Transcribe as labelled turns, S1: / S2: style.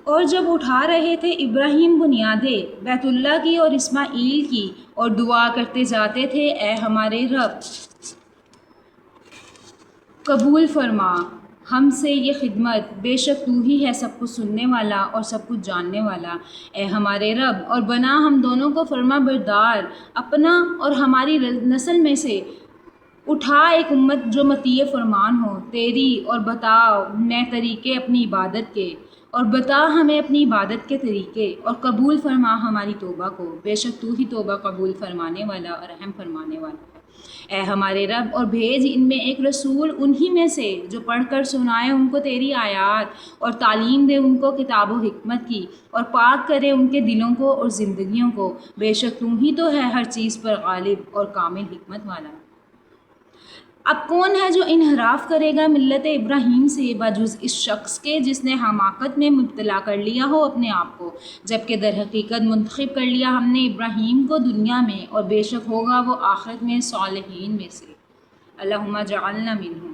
S1: اور جب اٹھا رہے تھے ابراہیم بنیادیں بیت اللہ کی اور اسماعیل کی، اور دعا کرتے جاتے تھے اے ہمارے رب قبول فرما ہم سے یہ خدمت، بے شک تو ہی ہے سب کچھ سننے والا اور سب کچھ جاننے والا۔ اے ہمارے رب، اور بنا ہم دونوں کو فرما بردار، اپنا اور ہماری نسل میں سے اٹھا ایک امت جو مطیع فرمان ہو تیری، اور بتاؤ میں طریقے اپنی عبادت کے، اور بتا ہمیں اپنی عبادت کے طریقے، اور قبول فرما ہماری توبہ کو، بے شک تو ہی توبہ قبول فرمانے والا اور رحم فرمانے والا ہے۔ اے ہمارے رب، اور بھیج ان میں ایک رسول انہی میں سے جو پڑھ کر سنائے ان کو تیری آیات، اور تعلیم دے ان کو کتاب و حکمت کی، اور پاک کرے ان کے دلوں کو اور زندگیوں کو، بے شک تو ہی تو ہے ہر چیز پر غالب اور کامل حکمت والا۔ اب کون ہے جو انحراف کرے گا ملت ابراہیم سے بجز اس شخص کے جس نے حماقت میں مبتلا کر لیا ہو اپنے آپ کو، جبکہ در حقیقت منتخب کر لیا ہم نے ابراہیم کو دنیا میں، اور بے شک ہوگا وہ آخرت میں صالحین میں سے۔ اللہم جعلنا منہم۔